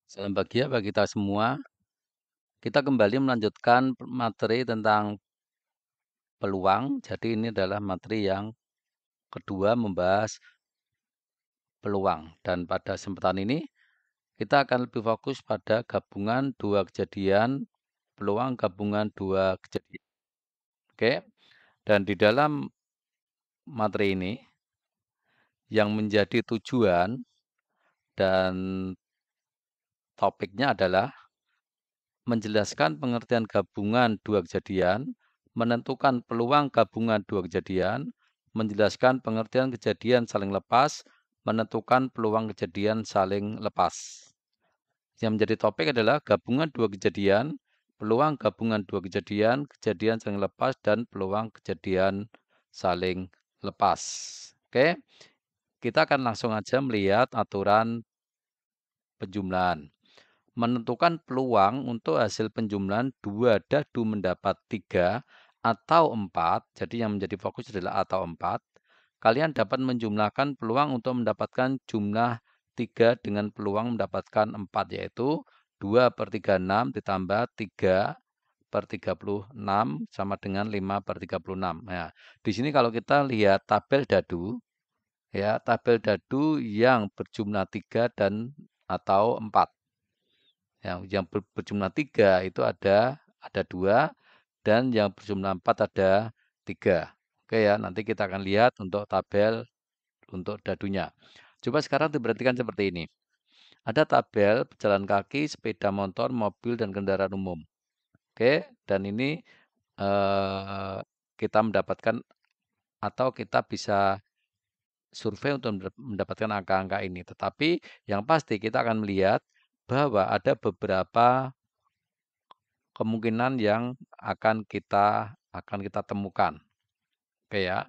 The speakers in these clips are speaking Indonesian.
Salam bahagia bagi kita semua. Kita kembali melanjutkan materi tentang peluang. Jadi ini adalah materi yang kedua membahas peluang. Dan pada kesempatan ini kita akan lebih fokus pada gabungan dua kejadian, peluang gabungan dua kejadian. Oke. Dan di dalam materi ini yang menjadi tujuan dan topiknya adalah menjelaskan pengertian gabungan dua kejadian, menentukan peluang gabungan dua kejadian, menjelaskan pengertian kejadian saling lepas, menentukan peluang kejadian saling lepas. Yang menjadi topik adalah gabungan dua kejadian, peluang gabungan dua kejadian, kejadian saling lepas, dan peluang kejadian saling lepas. Oke, kita akan langsung aja melihat aturan penjumlahan. Menentukan peluang untuk hasil penjumlahan 2 dadu mendapat 3 atau 4, jadi yang menjadi fokus adalah atau 4, kalian dapat menjumlahkan peluang untuk mendapatkan jumlah 3 dengan peluang mendapatkan 4, yaitu 2/36 ditambah 3/36 sama dengan 5/36. Nah, di sini kalau kita lihat tabel dadu, ya, tabel dadu yang berjumlah 3 dan atau 4. Yang berjumlah 3 itu ada 2 dan yang berjumlah 4 ada 3. Oke ya, nanti kita akan lihat untuk tabel untuk dadunya. Coba sekarang diperhatikan seperti ini. Ada tabel pejalan kaki, sepeda motor, mobil, dan kendaraan umum. Oke, dan ini kita mendapatkan atau kita bisa survei untuk mendapatkan angka-angka ini. Tetapi yang pasti kita akan melihat bahwa ada beberapa kemungkinan yang akan kita temukan. Oke ya.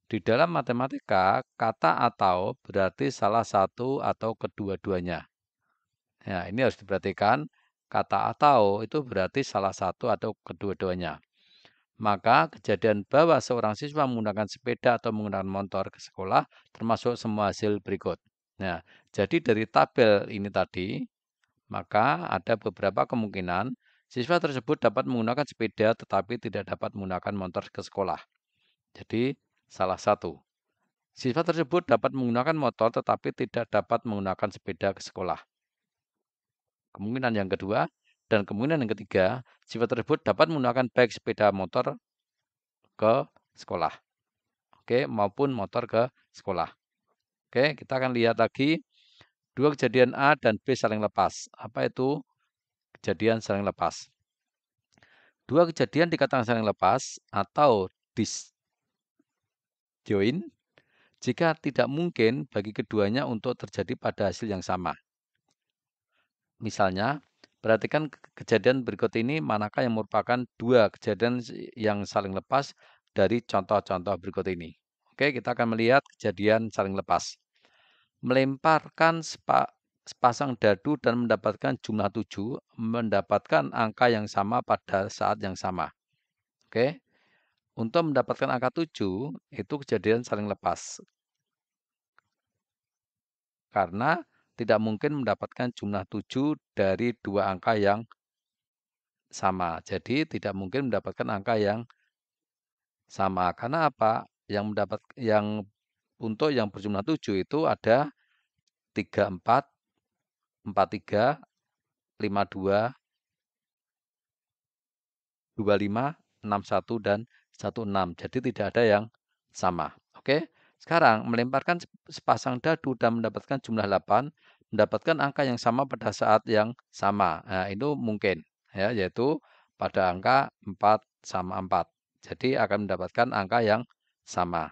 Di dalam matematika, kata atau berarti salah satu atau kedua-duanya. Ya, ini harus diperhatikan. Kata atau itu berarti salah satu atau kedua-duanya. Maka kejadian bahwa seorang siswa menggunakan sepeda atau menggunakan motor ke sekolah termasuk semua hasil berikut. Nah, jadi dari tabel ini tadi, maka ada beberapa kemungkinan siswa tersebut dapat menggunakan sepeda tetapi tidak dapat menggunakan motor ke sekolah. Jadi, salah satu. Siswa tersebut dapat menggunakan motor tetapi tidak dapat menggunakan sepeda ke sekolah. Kemungkinan yang kedua, dan kemungkinan yang ketiga, siswa tersebut dapat menggunakan baik sepeda motor ke sekolah. Oke, maupun motor ke sekolah. Oke, kita akan lihat lagi dua kejadian A dan B saling lepas. Apa itu kejadian saling lepas? Dua kejadian dikatakan saling lepas atau disjoin jika tidak mungkin bagi keduanya untuk terjadi pada hasil yang sama. Misalnya, perhatikan kejadian berikut ini manakah yang merupakan dua kejadian yang saling lepas dari contoh-contoh berikut ini. Oke, kita akan melihat kejadian saling lepas. Melemparkan sepasang dadu dan mendapatkan jumlah 7, mendapatkan angka yang sama pada saat yang sama. Oke. Untuk mendapatkan angka 7, itu kejadian saling lepas. Karena tidak mungkin mendapatkan jumlah 7 dari dua angka yang sama. Jadi tidak mungkin mendapatkan angka yang sama. Karena apa? Untuk yang berjumlah 7 itu ada 34, 43, 52, 25, 61, dan 16. Jadi tidak ada yang sama. Oke. Sekarang melemparkan sepasang dadu dan mendapatkan jumlah 8, mendapatkan angka yang sama pada saat yang sama. Nah, itu mungkin ya, yaitu pada angka 4 sama 4. Jadi akan mendapatkan angka yang sama.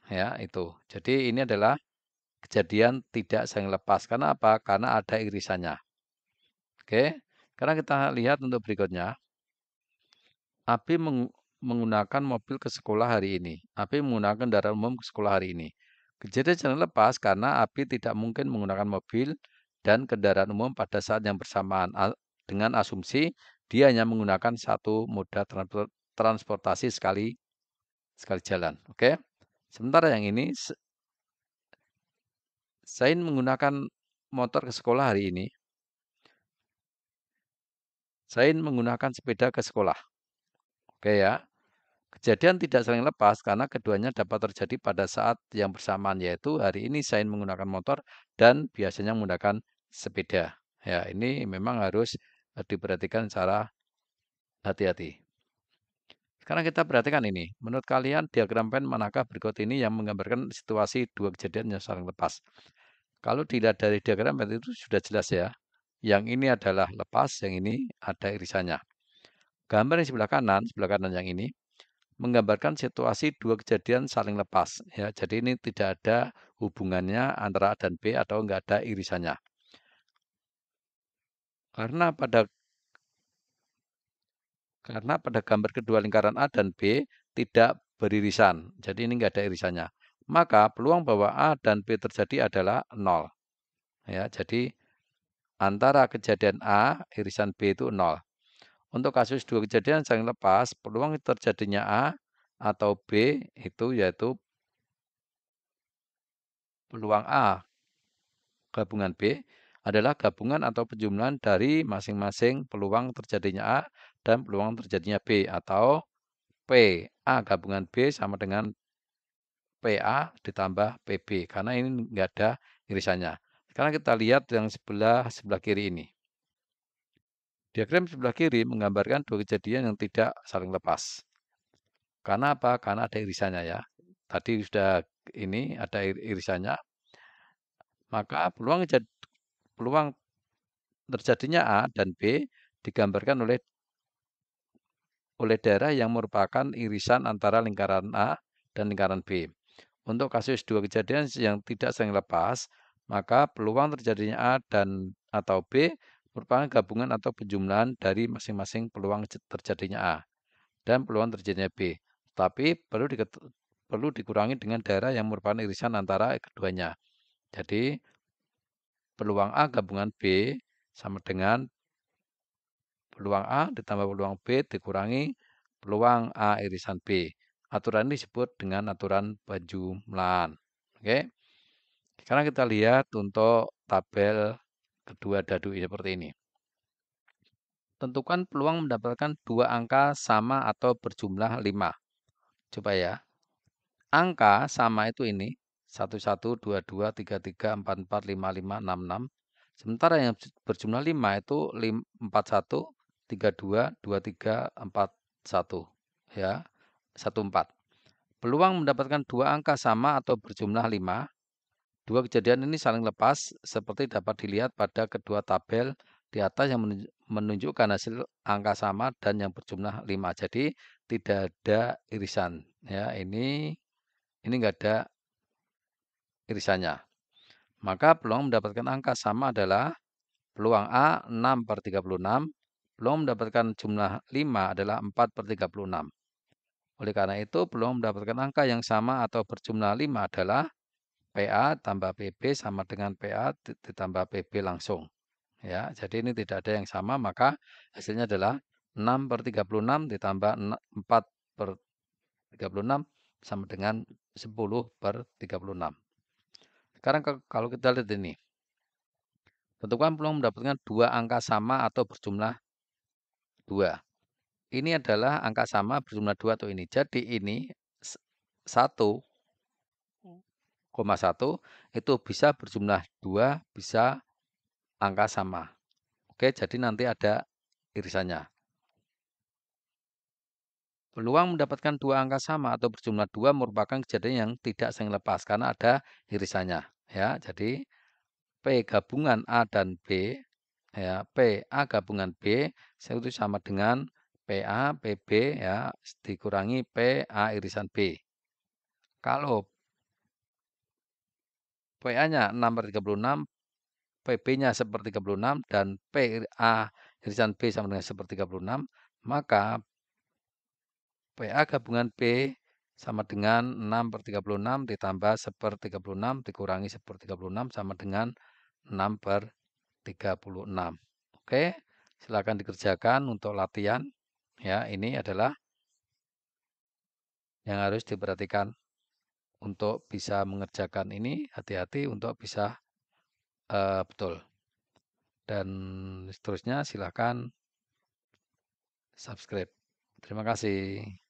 Ya, itu. Jadi ini adalah kejadian tidak saling lepas. Karena apa? Karena ada irisannya. Oke. Sekarang kita lihat untuk berikutnya. Abi menggunakan mobil ke sekolah hari ini. Abi menggunakan kendaraan umum ke sekolah hari ini. Kejadian jangan lepas karena Abi tidak mungkin menggunakan mobil dan kendaraan umum pada saat yang bersamaan dengan asumsi dia hanya menggunakan satu moda transportasi sekali jalan. Oke. Sementara yang ini, Zain menggunakan motor ke sekolah hari ini. Zain menggunakan sepeda ke sekolah. Oke ya. Kejadian tidak saling lepas karena keduanya dapat terjadi pada saat yang bersamaan, yaitu hari ini Zain menggunakan motor dan biasanya menggunakan sepeda. Ya, ini memang harus diperhatikan secara hati-hati. Sekarang kita perhatikan ini. Menurut kalian diagram pen manakah berikut ini yang menggambarkan situasi dua kejadian yang saling lepas? Kalau dilihat dari diagram pen itu sudah jelas ya. Yang ini adalah lepas, yang ini ada irisannya. Gambar yang sebelah kanan yang ini menggambarkan situasi dua kejadian saling lepas. Ya, jadi ini tidak ada hubungannya antara A dan B atau enggak ada irisannya. Karena pada gambar kedua lingkaran A dan B tidak beririsan. Jadi ini enggak ada irisannya. Maka peluang bahwa A dan B terjadi adalah 0. Ya, jadi antara kejadian A irisan B itu 0. Untuk kasus dua kejadian saling lepas, peluang terjadinya A atau B itu yaitu peluang A gabungan B adalah gabungan atau penjumlahan dari masing-masing peluang terjadinya A dan peluang terjadinya B, atau P. A gabungan B sama dengan PA ditambah PB, karena ini enggak ada irisannya. Sekarang kita lihat yang sebelah kiri ini. Diagram sebelah kiri menggambarkan dua kejadian yang tidak saling lepas. Karena apa? Karena ada irisannya ya. Tadi sudah ini ada irisannya, maka peluang terjadinya A dan B digambarkan oleh daerah yang merupakan irisan antara lingkaran A dan lingkaran B. Untuk kasus dua kejadian yang tidak saling lepas, maka peluang terjadinya A dan atau B merupakan gabungan atau penjumlahan dari masing-masing peluang terjadinya A dan peluang terjadinya B. Tapi perlu dikurangi dengan daerah yang merupakan irisan antara keduanya. Jadi peluang A gabungan B sama dengan peluang A ditambah peluang B dikurangi peluang A irisan B. Aturan ini disebut dengan aturan penjumlahan. Oke. Sekarang kita lihat untuk tabel kedua dadu seperti ini. Tentukan peluang mendapatkan dua angka sama atau berjumlah 5. Coba ya. Angka sama itu ini 11, 22, 33, 44, 55, 66. Sementara yang berjumlah 5 itu 41, 32, 23, 41. Ya, 14. Peluang mendapatkan dua angka sama atau berjumlah 5. Dua kejadian ini saling lepas seperti dapat dilihat pada kedua tabel di atas yang menunjukkan hasil angka sama dan yang berjumlah 5. Jadi tidak ada irisan. Ya, ini enggak ada irisannya. Maka peluang mendapatkan angka sama adalah peluang A 6/36, peluang mendapatkan jumlah 5 adalah 4/36. Oleh karena itu, peluang mendapatkan angka yang sama atau berjumlah 5 adalah PA tambah PB sama dengan PA ditambah PB langsung. Ya, jadi ini tidak ada yang sama, maka hasilnya adalah 6/36 ditambah 4/36 sama dengan 10/36. Sekarang kalau kita lihat ini, tentukan peluang mendapatkan dua angka sama atau berjumlah 2. Ini adalah angka sama berjumlah 2 atau ini. Jadi ini 1,1 itu bisa berjumlah 2, bisa angka sama. Oke, jadi nanti ada irisannya. Peluang mendapatkan dua angka sama atau berjumlah 2 merupakan kejadian yang tidak saling lepas karena ada irisannya. Ya, jadi P gabungan A dan B, ya, P A gabungan B itu sama dengan PA PB ya dikurangi PA irisan B. Kalau PA-nya 6/36, PB-nya 1/36 dan PA irisan B sama dengan 1/36, maka PA gabungan B sama dengan 6/36 ditambah 1/36 dikurangi 1/36 sama dengan 6/36. Oke, silakan dikerjakan untuk latihan. Ya, ini adalah yang harus diperhatikan untuk bisa mengerjakan ini. Hati-hati untuk bisa betul. Dan seterusnya silakan subscribe. Terima kasih.